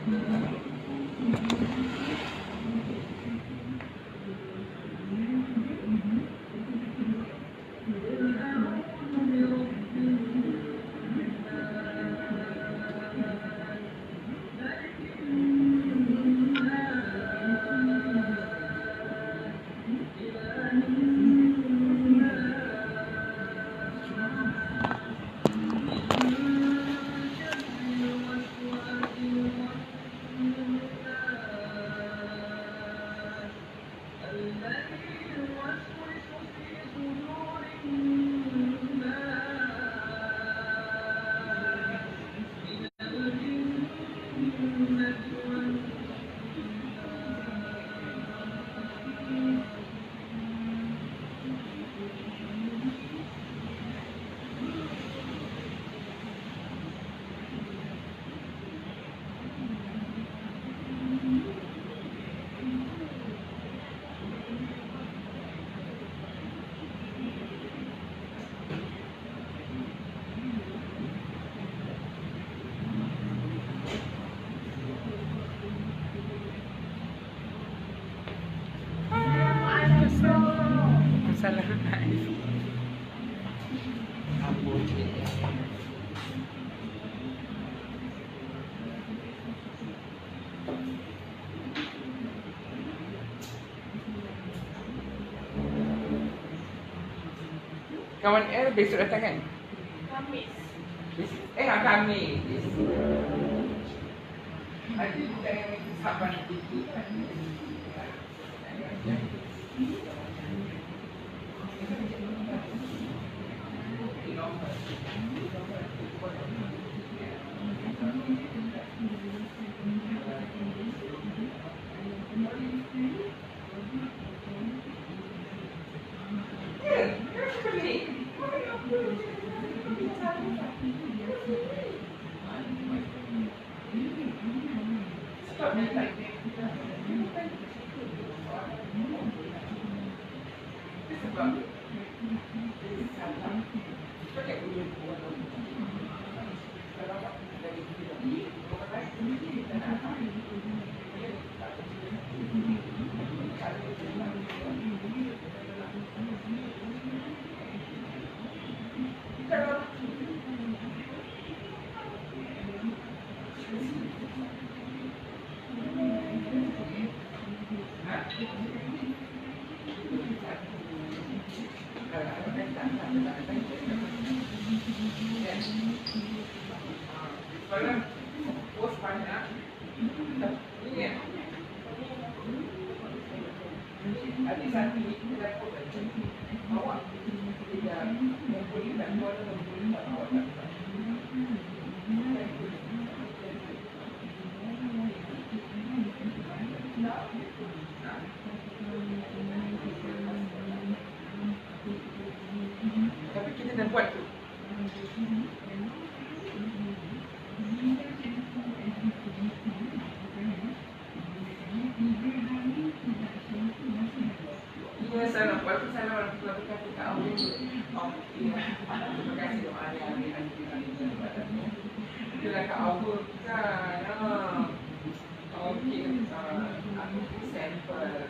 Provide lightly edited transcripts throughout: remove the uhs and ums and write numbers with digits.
Salah. Kawan L besok datang kan? Khamis. Khamis. Nanti kita yang sabar nanti. Tapi kita dah buat tu. Ini salam. Walaupun salam orang tua kita kata Allah. Terima kasih doa yang kita kat Allah kan. Okey, aku sampel.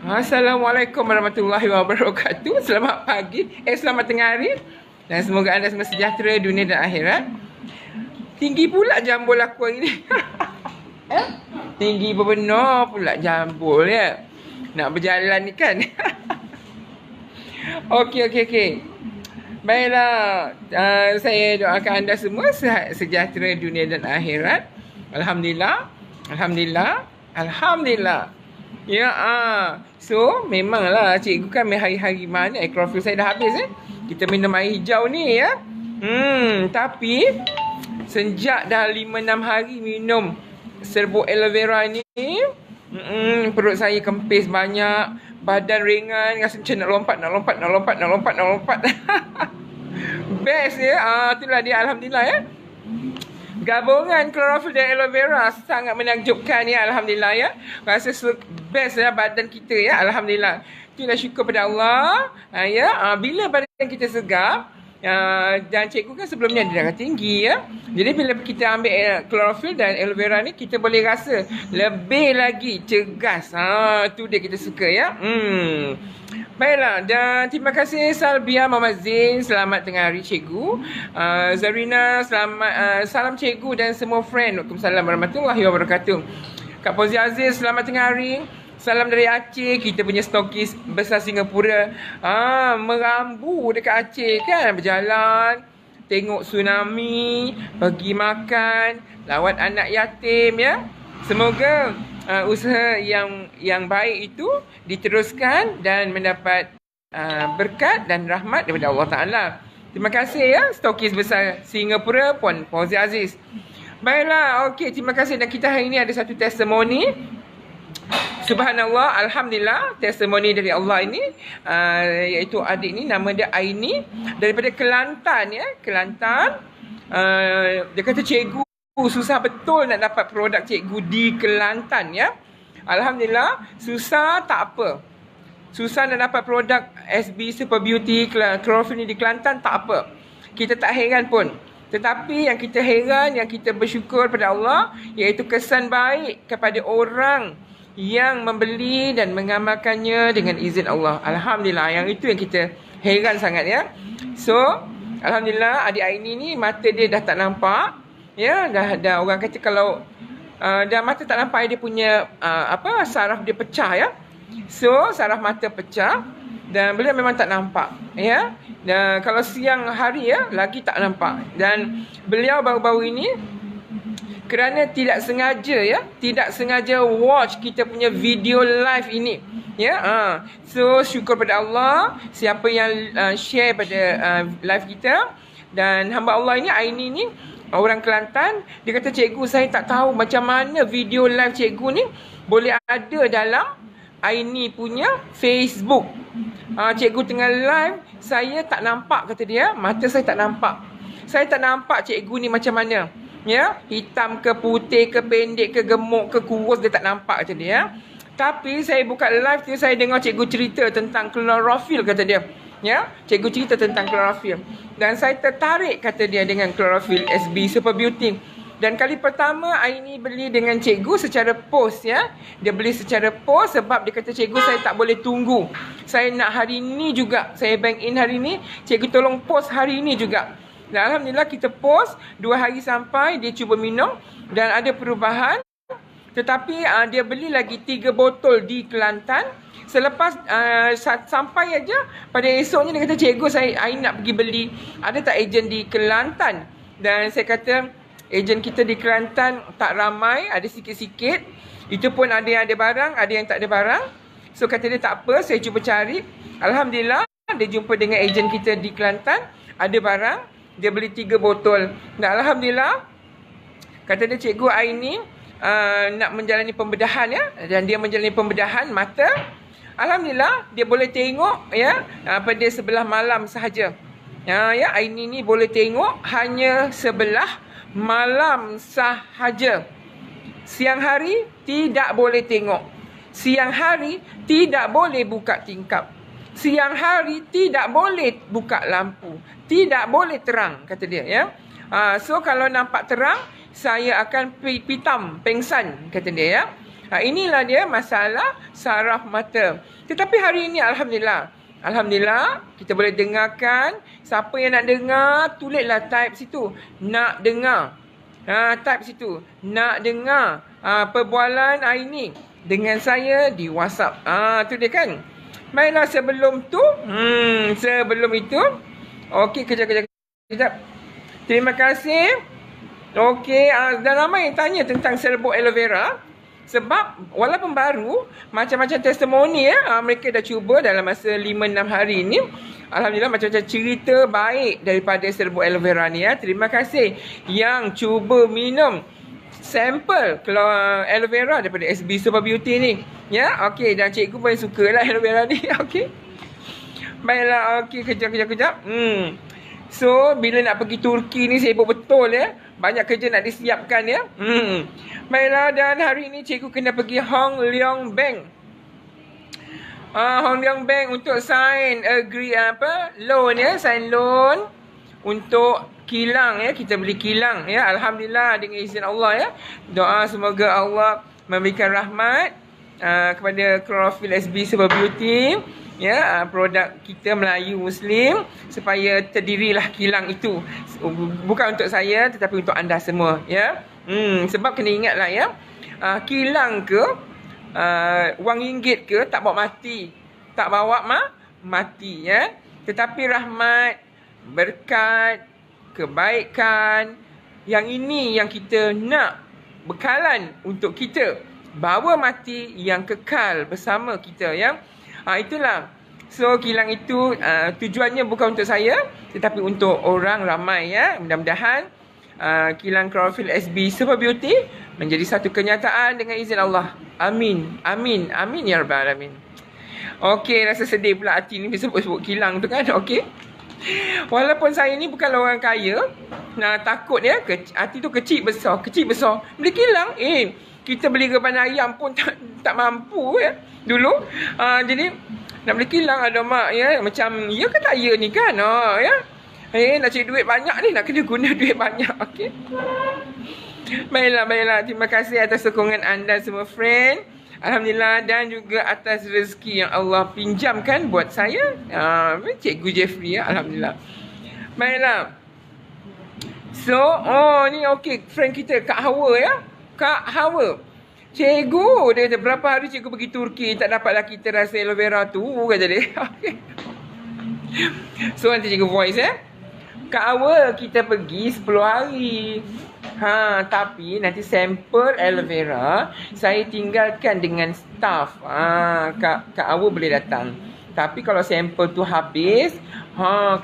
Assalamualaikum warahmatullahi wabarakatuh. Selamat pagi, selamat tengah hari. Dan semoga anda semua sejahtera dunia dan akhirat. Tinggi pula jambul aku hari ni. Tinggi benar pula jambul ya. Nak berjalan ni kan. Okey. Baiklah, saya doakan anda semua sihat sejahtera dunia dan akhirat. Alhamdulillah. Alhamdulillah. Alhamdulillah. Ya, so memanglah cikgu kan hari-hari mana klorofil saya dah habis Kita minum air hijau ni ya. Tapi sejak dah 5-6 hari minum serbuk aloe vera ni, perut saya kempis banyak, badan ringan, rasa macam nak lompat. Best ya. Itulah dia, alhamdulillah ya. Gabungan klorofil dan aloe vera sangat menakjubkan ya, alhamdulillah ya. Rasa best ya badan kita ya, alhamdulillah. Itulah syukur pada Allah. Bila badan kita segar, dan cikgu kan sebelumnya ada darah tinggi ya. Jadi bila kita ambil klorofil dan aloe vera ni, kita boleh rasa lebih lagi cergas. Tu dia kita suka ya. Baiklah, dan terima kasih Salbia Muhammad Zain. Selamat tengah hari cikgu. Zarina, selamat salam cikgu dan semua friend. Waalaikumsalam warahmatullahi wabarakatuh. Kak Fauzi Aziz, selamat tengah hari. Salam dari Aceh. Kita punya stokis besar Singapura merambu dekat Aceh kan. Berjalan, tengok tsunami, pergi makan, lawat anak yatim ya. Semoga usaha yang baik itu diteruskan dan mendapat berkat dan rahmat daripada Allah Ta'ala. Terima kasih ya stokis besar Singapura Puan Fauzi Aziz. Baiklah, okey, terima kasih. Dan kita hari ini ada satu testimoni. Subhanallah, alhamdulillah, testimoni dari Allah ini, iaitu adik ni nama dia Aini daripada Kelantan ya. Kelantan. Dia kata cikgu, susah betul nak dapat produk cikgu di Kelantan ya. Alhamdulillah, susah tak apa. Susah nak dapat produk SB Super Beauty klorofil ni di Kelantan tak apa. Kita tak heran pun. Tetapi yang kita heran, yang kita bersyukur pada Allah, iaitu kesan baik kepada orang yang membeli dan mengamalkannya dengan izin Allah. Alhamdulillah, yang itu yang kita heran sangat ya. So, alhamdulillah adik Aini ni mata dia dah tak nampak. Ya, dah orang kata kalau dah mata tak nampak, dia punya saraf dia pecah ya. So, saraf mata pecah dan beliau memang tak nampak ya. Dan kalau siang hari ya, lagi tak nampak. Dan beliau baru-baru ini kerana tidak sengaja watch kita punya video live ini ya. So, syukur pada Allah siapa yang share pada live kita. Dan hamba Allah ini, Aini ni, orang Kelantan, dia kata, cikgu, saya tak tahu macam mana video live cikgu ni boleh ada dalam Aini punya Facebook. Cikgu tengah live, saya tak nampak, kata dia. Mata saya tak nampak. Saya tak nampak cikgu ni macam mana. Ya, hitam ke putih ke pendek ke gemuk ke kurus, dia tak nampak, kata dia. Tapi saya buka live tu, saya dengar cikgu cerita tentang klorofil, kata dia. Ya, cikgu cerita tentang klorofil. Dan saya tertarik, kata dia, dengan klorofil SB Super Beauty. Dan kali pertama Aini beli dengan cikgu secara post ya. Dia beli secara post sebab dia kata, cikgu, saya tak boleh tunggu. Saya nak hari ni juga. Saya bank in hari ni. Cikgu tolong post hari ni juga. Dan alhamdulillah kita post 2 hari sampai dia cuba minum dan ada perubahan. Tetapi dia beli lagi 3 botol di Kelantan. Selepas sampai aja pada esoknya dia kata, cikgu, saya nak pergi beli. Ada tak ejen di Kelantan? Dan saya kata, ejen kita di Kelantan tak ramai, ada sikit-sikit. Itu pun ada yang ada barang, ada yang tak ada barang. So kata dia, tak apa, saya cuba cari. Alhamdulillah, dia jumpa dengan ejen kita di Kelantan, ada barang. Dia beli 3 botol. Dan alhamdulillah, kata dia, cikgu, Aini nak menjalani pembedahan ya. Dan dia menjalani pembedahan mata. Alhamdulillah, dia boleh tengok ya pada sebelah malam sahaja. Ya, Aini ni boleh tengok hanya sebelah malam sahaja. Siang hari tidak boleh tengok. Siang hari tidak boleh buka tingkap. Siang hari tidak boleh buka lampu. Tidak boleh terang, kata dia ya. So kalau nampak terang, saya akan pitam, pengsan, kata dia ya. Inilah dia masalah saraf mata. Tetapi hari ini Alhamdulillah, kita boleh dengarkan. Siapa yang nak dengar, tulislah type situ. Nak dengar. Type situ. Nak dengar perbualan Aini dengan saya di WhatsApp. Tu dia kan. Baiklah, sebelum itu, Okey, kejap. Terima kasih. Okey, dan ramai yang tanya tentang serbuk aloe vera. Sebab walaupun baru, macam-macam testimoni mereka dah cuba dalam masa 5-6 hari ni. Alhamdulillah macam-macam cerita baik daripada serbuk aloe vera ni Terima kasih yang cuba minum sampel aloe vera daripada SB Super Beauty ni. Okey, dan cikgu pun sukalah aloe vera ni. Okey. Baiklah, okey, kejap. So, bila nak pergi Turki ni sibuk betul Banyak kerja nak disiapkan Baiklah, dan hari ni cikgu kena pergi Hong Leong Bank. Hong Leong Bank untuk sign loan sign loan untuk kilang kita beli kilang Alhamdulillah dengan izin Allah Doa semoga Allah memberikan rahmat kepada Chlorophyll SB Super Beauty produk kita Melayu Muslim supaya terdirilah kilang itu. Bukan untuk saya tetapi untuk anda semua sebab kena ingatlah kilang ke wang ringgit ke tak bawa mati. Tak bawa mati tetapi rahmat, berkat, kebaikan yang ini yang kita nak bekalan untuk kita bawa mati yang kekal bersama kita itulah. So kilang itu tujuannya bukan untuk saya tetapi untuk orang ramai Mudah-mudahan kilang Chlorophyll SB Super Beauty menjadi satu kenyataan dengan izin Allah. Amin ya rabbal alamin. Okey, rasa sedih pula hati ni sebut-sebut kilang tu kan. Okey. Walaupun saya ni bukanlah orang kaya, takut hati tu kecil besar. Beli kilang kita beli reban ayam pun tak mampu dulu. Jadi nak beli kilang ada mak macam ya ke tak ya ni kan nak cari duit banyak ni, nak kena guna duit banyak. Okey. Baiklah. Terima kasih atas sokongan anda semua friend. Alhamdulillah, dan juga atas rezeki yang Allah pinjamkan buat saya. Cikgu Jeffrey Alhamdulillah. Baiklah. So, ni okey, friend kita Kak Hawa Kak Hawa. Cikgu, dia kata berapa hari cikgu pergi Turki tak dapatlah kita rasa aloe vera tu, kata dia. Okay. So nanti cikgu voice Kak Hawa, kita pergi 10 hari. Tapi nanti sampel aloe vera saya tinggalkan dengan staff. Kak Hawa boleh datang. Tapi kalau sampel tu habis,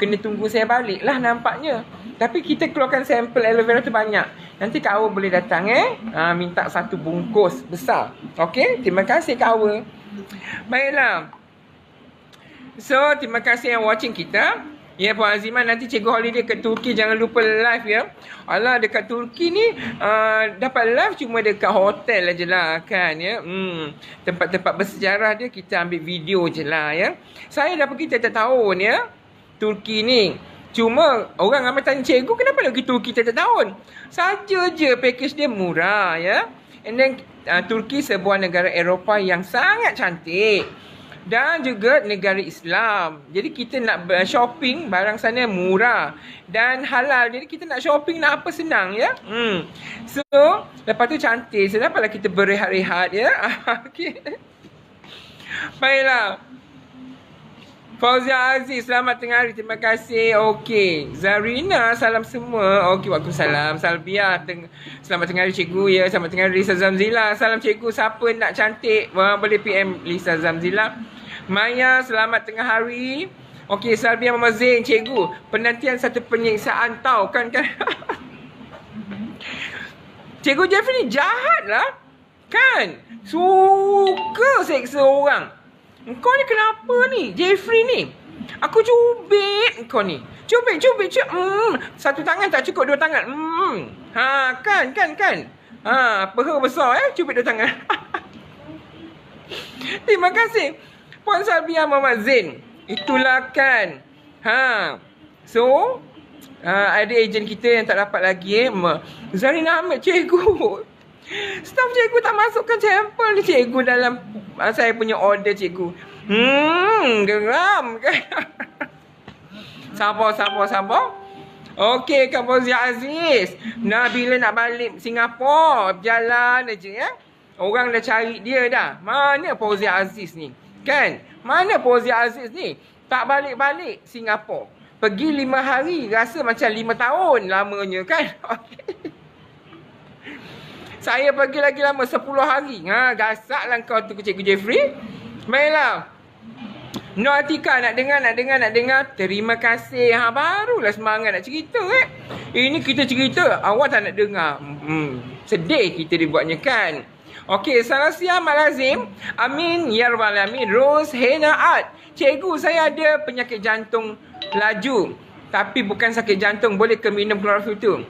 kena tunggu saya balik lah nampaknya. Tapi kita keluarkan sampel aloe vera tu banyak. Nanti Kak Hawa boleh datang minta 1 bungkus besar. Okey, terima kasih Kak Hawa. Baiklah. So, terima kasih yang watching kita. Puan Aziman, nanti cikgu holiday ke Turki, jangan lupa live Alah, dekat Turki ni dapat live cuma dekat hotel aje lah kan tempat-tempat bersejarah dia kita ambil video je lah Saya dah pergi tiap-tiap tahun Turki ni. Cuma orang ramai tanya, cikgu kenapa nak pergi Turki tiap-tiap tahun? Saja je package dia murah And then Turki sebuah negara Eropah yang sangat cantik. Dan juga negara Islam. Jadi kita nak shopping barang sana murah dan halal. Jadi kita nak shopping nak apa senang So, lepas tu cantik. So, dapatlah kita berehat-rehat Okay. Baiklah. Fauzia Aziz, selamat tengah hari. Terima kasih. Okey. Zarina, salam semua. Okey, waalaikumsalam. Salbiah, selamat tengah hari cikgu Selamat tengah hari Lisa Zamzila. Salam cikgu. Siapa nak cantik boleh PM Lisa Zamzila. Maya, selamat tengah hari. Okey, Salbiah Muhammad Zain, cikgu. Penantian satu penyiksaan tau kan. Cikgu Jeffrey ni jahat lah. Kan? Suka seksa orang. Kau ni kenapa ni, Jeffrey ni? Aku cubit kau ni. Cubit. Satu tangan tak cukup, 2 tangan. Kan. Peha besar cubit 2 tangan. Terima kasih Puan Salbiah Muhammad Zain. Itulah kan. So, ada ejen kita yang tak dapat lagi Zarina Ahmed, cikgu. Staff cikgu tak masukkan sampel ni cikgu dalam saya punya order cikgu. Geram kan. Sabar. Okey, Kak Fauzia Aziz. Bila nak balik Singapura, berjalan aja Orang dah cari dia dah. Mana Fauzia Aziz ni? Kan? Mana Fauzia Aziz ni? Tak balik-balik Singapura. Pergi 5 hari rasa macam 5 tahun lamanya kan. Saya pergi lagi lama 10 hari. Gasaklah kau tu Cikgu Jeffrey. Baiklah. Nur Atika nak dengar. Terima kasih. Barulah semangat nak cerita Ini kita cerita, awak tak nak dengar. Sedih kita dibuatnya kan. Okey, selamat siang Mak Lazim. Amin ya rabbal alamin. Rose Hena Art. Cikgu, saya ada penyakit jantung laju. Tapi bukan sakit jantung, boleh ke minum klorofil tu?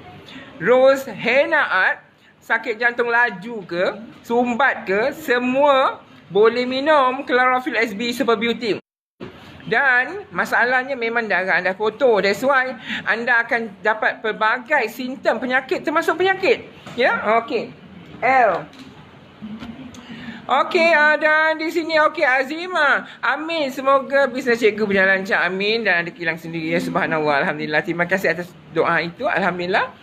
Rose Hena Art, sakit jantung laju ke, sumbat ke, semua boleh minum klorofil SB Super Beauty. Dan masalahnya memang darah anda kotor. That's why anda akan dapat pelbagai simptom penyakit, termasuk penyakit. Ya, okey. L. Okey, dan di sini okey Azimah. Amin. Semoga bisnes cikgu berjalan lancar. Amin. Dan ada kilang sendiri ya. Subhanallah. Alhamdulillah. Terima kasih atas doa itu. Alhamdulillah.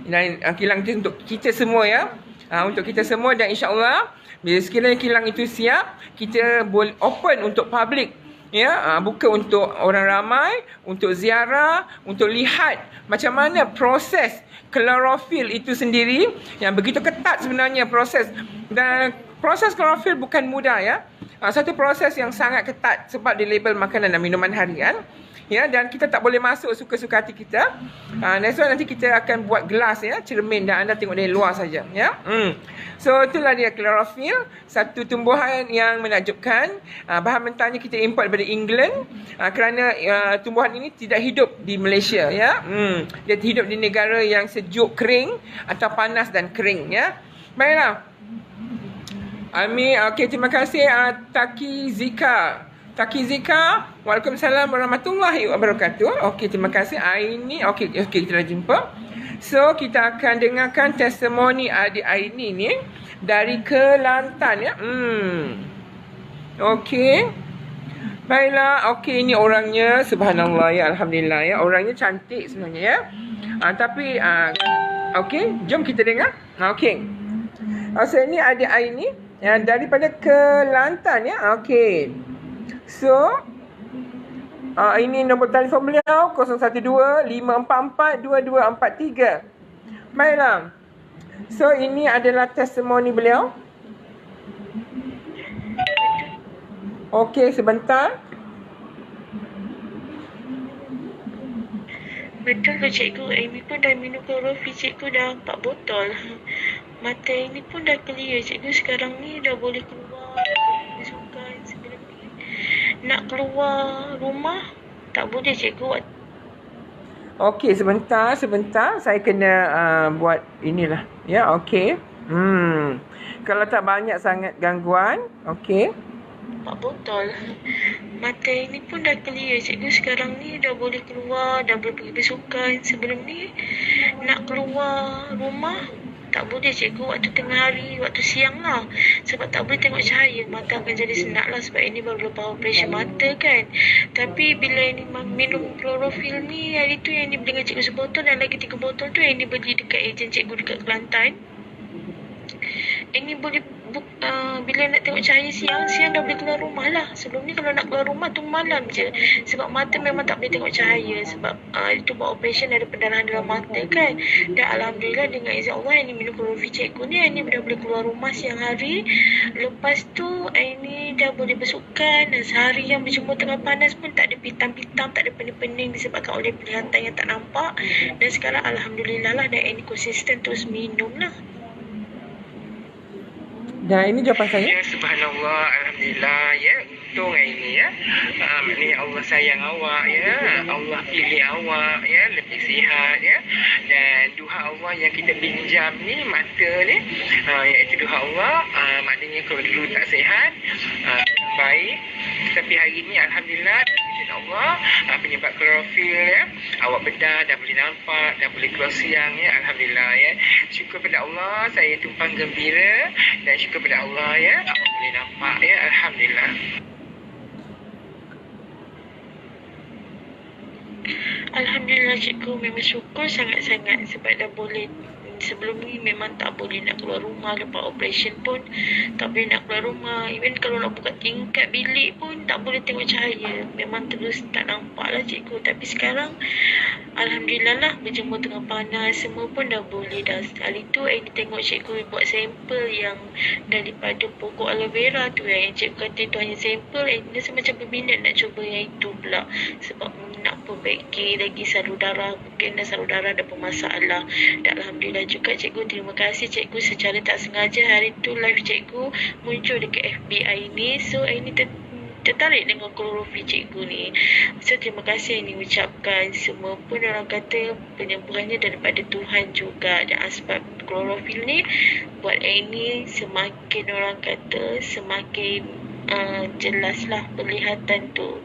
Dan kilang itu untuk kita semua ya. Untuk kita semua dan insya-Allah bila sekiranya kilang itu siap, kita boleh open untuk public. Ya, buka untuk orang ramai, untuk ziarah, untuk lihat macam mana proses klorofil itu sendiri yang begitu ketat sebenarnya proses. Dan proses klorofil bukan mudah ya. Satu proses yang sangat ketat sebab dia label makanan dan minuman harian. Ya, dan kita tak boleh masuk suka-suka hati kita. That's why nanti kita akan buat gelas ya, cermin dan anda tengok dari luar saja ya. So itulah dia klorofil, satu tumbuhan yang menakjubkan. Bahan mentahnya kita import daripada England kerana tumbuhan ini tidak hidup di Malaysia ya. Dia hidup di negara yang sejuk, kering atau panas dan kering ya. Baiklah. Amin. Okey, terima kasih Taki Zika. Waalaikumsalam warahmatullahi wabarakatuh. Okey, terima kasih. Aini. Okey, kita dah jumpa. So, kita akan dengarkan testimoni adik Aini ni dari Kelantan ya. Okey. Baiklah. Okey, ini orangnya subhanallah ya, alhamdulillah ya. Orangnya cantik sebenarnya ya. Tapi okey, jom kita dengar. Okey. So, ini adik Aini yang daripada Kelantan ya. Okey. So, ini nombor telefon beliau 012-544-2243. Baiklah. So, ini adalah testimoni beliau. Okey, sebentar. Betul ke cikgu? Amy pun dah minum klorofil cikgu dah 4 botol. Mata ini pun dah clear cikgu. Sekarang ni dah boleh keluar. Sukan sebelum ni. Nak keluar rumah tak boleh cikgu. Okey, sebentar. Saya kena buat inilah. Ya, okey. Kalau tak banyak sangat gangguan. Okey. 4 botol. Mata ini pun dah clear cikgu. Sekarang ni dah boleh keluar. Dah boleh pergi bersukan. Sebelum ni nak keluar rumah tak boleh cikgu, waktu tengah hari, waktu siang lah. Sebab tak boleh tengok cahaya, mata akan jadi senak lah. Sebab ini baru lepas operation mata kan. Tapi bila ini minum klorofil ni, hari tu yang ni beli dengan cikgu sebotol dan lagi 3 botol tu yang ni beli dekat ejen cikgu dekat Kelantan. Ini boleh bila nak tengok cahaya siang dah boleh keluar rumah lah. Sebelum ni kalau nak keluar rumah tu malam je. Sebab mata memang tak boleh tengok cahaya. Sebab itu buat operation ada pendarahan dalam mata kan. Dan alhamdulillah dengan izin Allah ini minum klorofil cikgu ni, ini dah boleh keluar rumah siang hari. Lepas tu ini dah boleh bersukan. Dan sehari yang berjemur tengah panas pun tak ada pitam-pitam, tak ada pening-pening disebabkan oleh penglihatan yang tak nampak. Dan sekarang alhamdulillah lah, dan ini konsisten terus minum lah. Dan ini jawapan saya. Ya, subhanallah, alhamdulillah ya. Untung ini ya. Maknanya Allah sayang awak ya. Allah pilih awak ya, lebih sihat ya. Dan duha Allah yang kita pinjam ni, mata ni, iaitu duha Allah. Maknanya kalau dulu tak sihat, baik. Tapi hari ni alhamdulillah izin Allah, penyebab klorofil ya, awak bedah, dah boleh nampak, dah boleh keluar siang ya, alhamdulillah ya. Syukur pada Allah, saya tumpang gembira dan syukur pada Allah ya, awak boleh nampak ya, alhamdulillah. Alhamdulillah cikgu, cikgu memang syukur sangat-sangat sebab dah boleh. Sebelum ni memang tak boleh nak keluar rumah. Lepas operation pun tak boleh nak keluar rumah. Even kalau nak buka tingkap bilik pun tak boleh tengok cahaya. Memang terus tak nampak lah cikgu. Tapi sekarang Alhamdulillah lah, berjemur tengah panas semua pun dah boleh dah. Hari tu Aini tengok cikgu buat sampel yang daripada pokok aloe vera tu, yang cikgu kata itu hanya sampel. Aini rasa macam berminat nak cuba yang itu pula. Sebab nak perbaiki lagi salur darah. Mungkin salur darah ada bermasalah. Dan Alhamdulillah juga cikgu, terima kasih cikgu. Secara tak sengaja hari tu live cikgu muncul dekat FB Aini. So Aini tertarik dengan klorofil cikgu ni. So terima kasih Aini ucapkan. Semua pun orang kata penyembuhannya daripada Tuhan juga. Dan sebab klorofil ni buat Aini semakin orang kata semakin jelaslah penglihatan tu.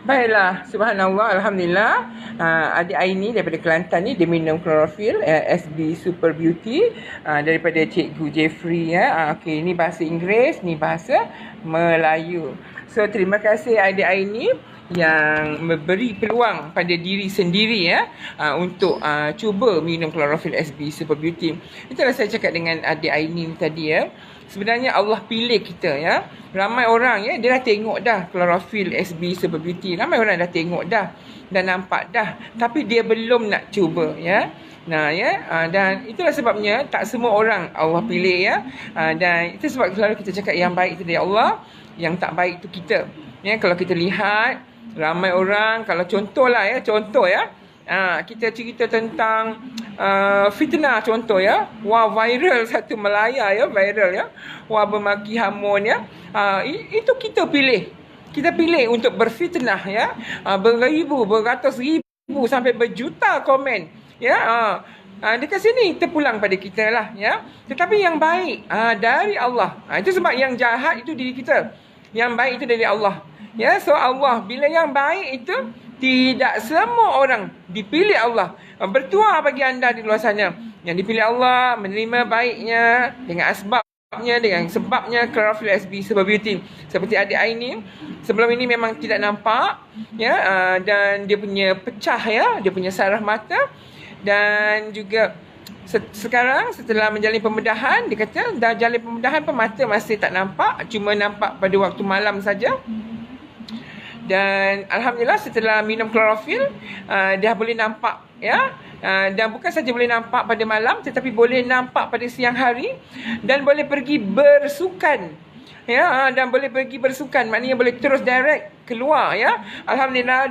Baiklah, subhanallah, alhamdulillah. Adik Aini daripada Kelantan ni dia minum klorofil SB Super Beauty daripada Cikgu Jeffrey ya. Okey, ni bahasa Inggeris, ni bahasa Melayu. So terima kasih adik Aini yang memberi peluang pada diri sendiri ya untuk cuba minum klorofil SB Super Beauty. Itulah saya cakap dengan adik Aini tadi ya. Sebenarnya Allah pilih kita ya. Ramai orang ya, dia dah tengok dah klorofil SB Super Beauty. Ramai orang dah tengok dah dan nampak dah, tapi dia belum nak cuba ya. Nah ya, dan itulah sebabnya tak semua orang Allah pilih ya. Dan itu sebab selalu kita cakap yang baik itu dari Allah, yang tak baik itu kita. Ya, kalau kita lihat ramai orang, kalau contoh ya, kita cerita tentang fitnah contoh ya. Wah, viral satu Melaya ya, viral ya. Wah, bermaki hamun ya. Itu kita pilih. Kita pilih untuk berfitnah ya. Beribu, beratus ribu sampai berjuta komen ya. Dekat sini terpulang pada kita lah ya. Tetapi yang baik dari Allah. Itu sebab yang jahat itu diri kita. Yang baik itu dari Allah. Ya, so Allah bila yang baik itu tidak semua orang dipilih Allah. Bertuah bagi anda di luar sana. Yang dipilih Allah menerima baiknya dengan asbabnya, dengan sebabnya klorofil SB Super Beauty. Seperti adik Aini sebelum ini memang tidak nampak ya, dan dia punya pecah ya, dia punya saraf mata. Dan juga sekarang setelah menjalani pembedahan, dia kata dah jalani pembedahan pun mata masih tak nampak, cuma nampak pada waktu malam saja. Dan Alhamdulillah setelah minum klorofil dah boleh nampak ya. Dan bukan saja boleh nampak pada malam, tetapi boleh nampak pada siang hari. Dan boleh pergi bersukan ya, dan boleh pergi bersukan, maknanya boleh terus direct keluar ya. Alhamdulillah,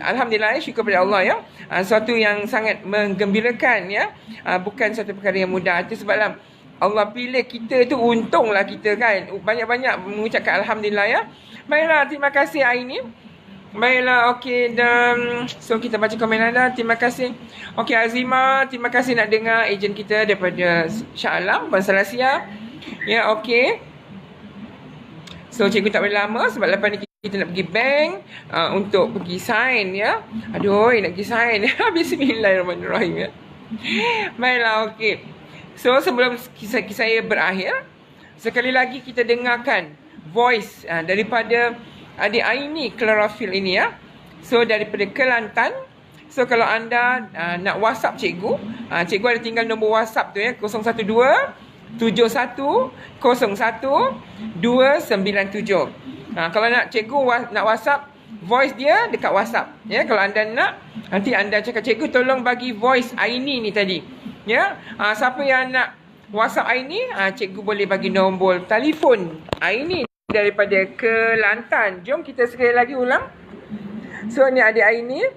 Alhamdulillah, syukur pada Allah ya. Suatu yang sangat menggembirakan ya. Bukan satu perkara yang mudah. Itu sebablah Allah pilih kita tu, untunglah kita kan. Banyak-banyak mengucapkan Alhamdulillah ya. Baiklah, terima kasih Aini. Baiklah, okey, dan so kita baca komen anda. Terima kasih. Okey, Azima, terima kasih nak dengar ejen kita daripada Shah Alam, Bangsa Asia. Ya, okey. So cikgu tak boleh lama sebab lepas ni kita nak pergi bank untuk pergi sign ya. Aduh, nak pergi sign. Bismillahirrahmanirrahim ya. Baiklah, okey. So sebelum kisah saya berakhir, sekali lagi kita dengarkan voice daripada adik Aini klorofil ini ya. So daripada Kelantan. So kalau anda nak WhatsApp cikgu, cikgu ada tinggal nombor WhatsApp tu ya, 012 71 01 297. Kalau nak cikgu nak WhatsApp voice dia dekat WhatsApp ya. Kalau anda nak, nanti anda cakap cikgu tolong bagi voice Aini ni tadi ya. Siapa yang nak WhatsApp Aini, cikgu boleh bagi nombor telefon Aini daripada Kelantan. Jom kita sekali lagi ulang. So ni adik Aini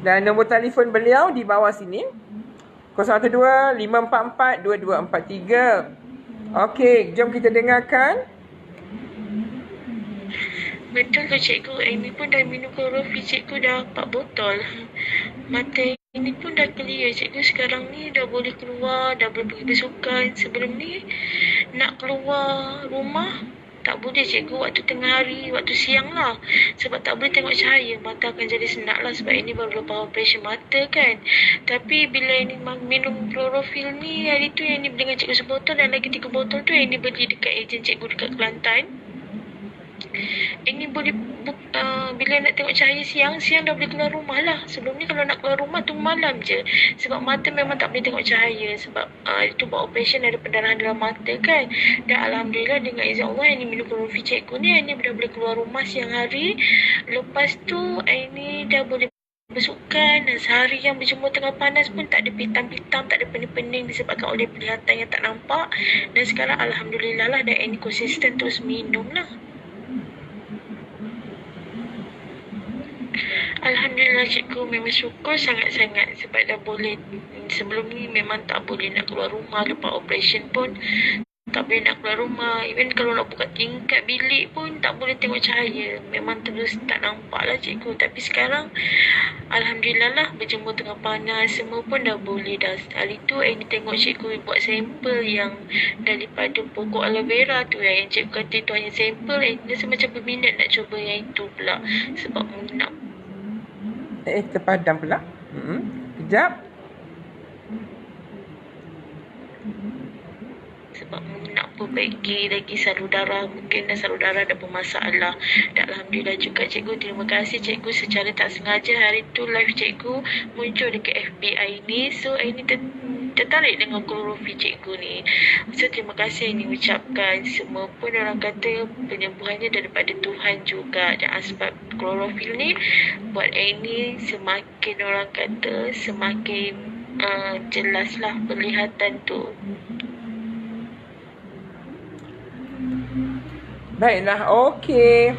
dan nombor telefon beliau di bawah sini, 012 544 2243. Okey, jom kita dengarkan. Betul ke cikgu, Aini pun dah minum klorofil cikgu dah 4 botol. Mata ini pun dah clear cikgu. Sekarang ni dah boleh keluar, dah boleh pergi bersukan. Sebelum ni nak keluar rumah tak boleh cikgu, waktu tengah hari, waktu siang lah. Sebab tak boleh tengok cahaya, mata akan jadi senak lah. Sebab ini baru lepas operasi mata kan. Tapi bila ini minum klorofil ni, hari tu yang ni beli dengan cikgu sebotol, dan lagi 3 botol tu yang ni beli dekat ejen cikgu dekat Kelantan. Ini boleh bila nak tengok cahaya siang dah boleh keluar rumah lah. Sebelum ni kalau nak keluar rumah tu malam je. Sebab mata memang tak boleh tengok cahaya. Sebab itu buat operation ada pendarahan dalam mata kan. Dan Alhamdulillah dengan izin Allah ini minum klorofi cikgu ni, ini dah boleh keluar rumah siang hari. Lepas tu ini dah boleh bersukan, dan sehari yang berjemur tengah panas pun tak ada pitam-pitam, tak ada pening-pening disebabkan oleh penglihatan yang tak nampak. Dan sekarang Alhamdulillah lah, dan ini konsisten terus minum lah. Alhamdulillah cikgu, memang syukur sangat-sangat sebab dah boleh. Sebelum ni memang tak boleh nak keluar rumah, lepas operation pun tak boleh nak keluar rumah. Even kalau nak buka tingkap bilik pun tak boleh tengok cahaya. Memang terus tak nampak lah cikgu. Tapi sekarang Alhamdulillah lah, berjemur tengah panas semua pun dah boleh dah. Hari tu ini tengok cikgu buat sampel yang daripada pokok aloe vera tu, yang cikgu kata itu hanya sampel. Dia semacam berminat nak cuba yang itu pula. Sebab nak terpadam pula. Kejap. sebab nak perbaiki lagi salur darah. Mungkin dah salur darah dah bermasalah. Dan Alhamdulillah juga cikgu, terima kasih cikgu, secara tak sengaja hari tu live cikgu muncul dekat FBI ni. So ini tertarik dengan klorofi cikgu ni. So terima kasih ini ucapkan. Semua pun orang kata penyembuhannya daripada Tuhan juga. Dan sebab klorofil ni buat ini semakin orang kata semakin jelaslah penglihatan tu. Baiklah, okey.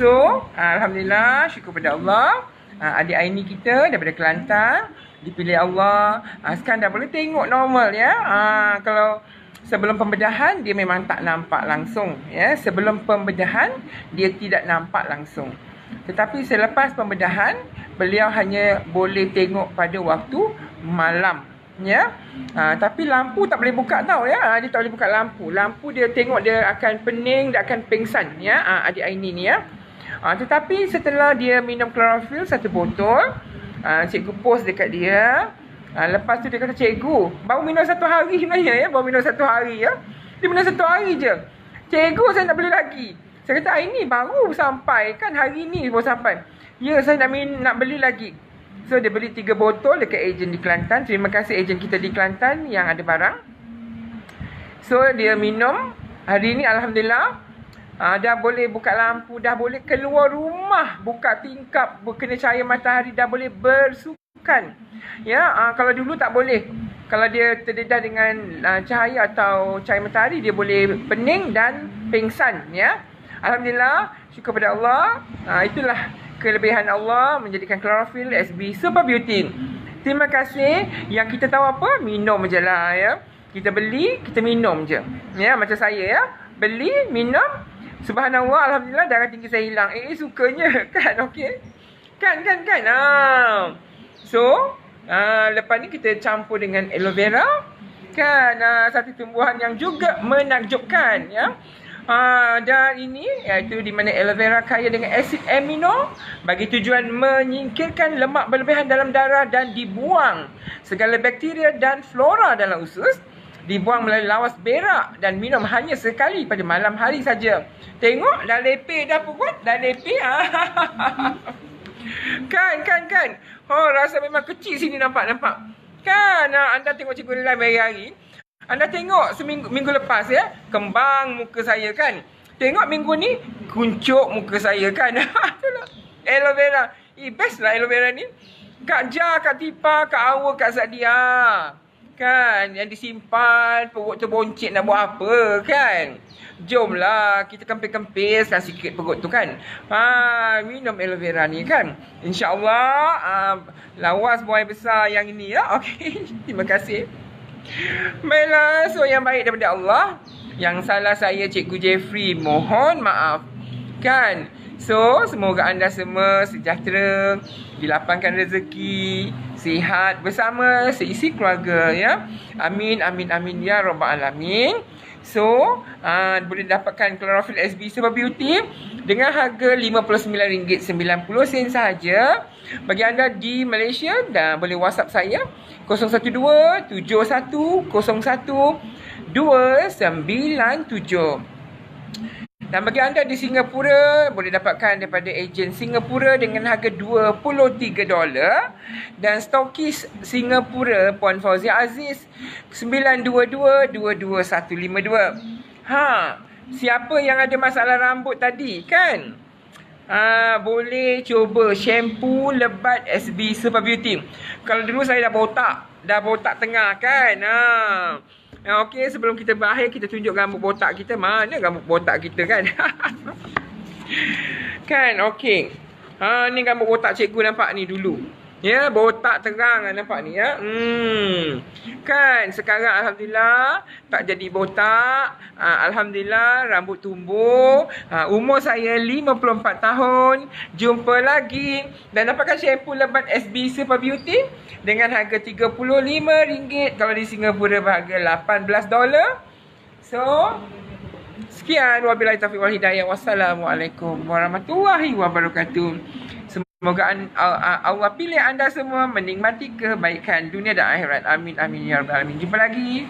So, Alhamdulillah, syukur pada Allah. Adik Aini kita daripada Kelantan, dipilih Allah. Sekarang dah boleh tengok normal ya. Kalau sebelum pembedahan, dia memang tak nampak langsung. Ya. Sebelum pembedahan, dia tidak nampak langsung. Tetapi selepas pembedahan, beliau hanya boleh tengok pada waktu malam. Ya, tapi lampu tak boleh buka tau ya. Dia tak boleh buka lampu. Lampu dia tengok dia akan pening, dia akan pingsan ya. Adik Aini ni ya. Tetapi setelah dia minum klorofil 1 botol, cikgu post dekat dia. Lepas tu dia kata, cikgu baru minum 1 hari sebenarnya ya. Baru minum 1 hari ya. Dia minum 1 hari je. Cikgu, saya nak beli lagi. Saya kata, Aini baru sampai kan, hari ni baru sampai. Ya, saya nak beli lagi. So dia beli 3 botol dekat ejen di Kelantan. Terima kasih ejen kita di Kelantan yang ada barang. So dia minum. Hari ni Alhamdulillah dah boleh buka lampu, dah boleh keluar rumah, buka tingkap, kena cahaya matahari, dah boleh bersukan. Ya, kalau dulu tak boleh. Kalau dia terdedah dengan cahaya atau cahaya matahari, dia boleh pening dan pingsan ya. Alhamdulillah, syukur pada Allah. Itulah kelebihan Allah menjadikan klorofil SB Super Beauty. Terima kasih. Yang kita tahu apa? Minum je lah ya. Kita beli, kita minum je. Ya, macam saya ya. Beli, minum. Subhanallah, Alhamdulillah darah tinggi saya hilang. Sukanya kan, okey. Kan. So, lepas ni kita campur dengan aloe vera. Kan, satu tumbuhan yang juga menakjubkan ya. Dan ini iaitu di mana aloe vera kaya dengan asid amino bagi tujuan menyingkirkan lemak berlebihan dalam darah dan dibuang segala bakteria dan flora dalam usus. Dibuang melalui lawas berak dan minum hanya sekali pada malam hari saja. Tengok dah lepeh dah perut, dah lepeh. Kan. Rasa memang kecil sini nampak. Kan anda tengok cikgu live hari-hari. Anda tengok minggu lepas ya, kembang muka saya kan. Tengok minggu ni, kuncup muka saya kan. Itulah aloe vera. Best lah aloe vera ni. Kak Ja, Kak Tipa, Kak Awa, Kak Sadia. Kan, yang disimpan, perut tu boncit nak buat apa kan. Jomlah, kita kempis-kempiskan sikit perut tu kan. Minum aloe vera ni kan. InsyaAllah, lawas buah besar yang ini ya. Okey, terima kasih. Baiklah, so yang baik daripada Allah. Yang salah saya Cikgu Jeffrey, mohon maaf. Kan? So, semoga anda semua sejahtera, dilapangkan rezeki, sihat bersama seisi keluarga ya. Amin ya rabbal alamin. So, boleh dapatkan klorofil SB Super Beauty dengan harga RM59.90 sahaja. Bagi anda di Malaysia, dan boleh WhatsApp saya 012-7101-297. Dan bagi anda di Singapura, boleh dapatkan daripada ejen Singapura dengan harga $23. Dan stokis Singapura, Puan Fauzia Aziz, 922-22152. Siapa yang ada masalah rambut tadi kan? Boleh cuba shampoo lebat SB Super Beauty. Kalau dulu saya dah botak tengah kan. Okey, sebelum kita berakhir, kita tunjuk rambut botak kita. Mana rambut botak kita kan? Kan, okey. Ni rambut botak cikgu nampak ni dulu. Ya, botak terang nampak ni ya. Kan, sekarang Alhamdulillah tak jadi botak. Alhamdulillah rambut tumbuh. Umur saya 54 tahun. Jumpa lagi. Dan dapatkan shampoo lebat SB Super Beauty dengan harga RM35. Kalau di Singapura berharga $18. So, sekian. Wabillahi taufiq wal hidayah. Wassalamualaikum warahmatullahi wabarakatuh. Semoga Allah pilih anda semua menikmati kebaikan dunia dan akhirat. Amin, amin, ya rabbal alamin. Jumpa lagi.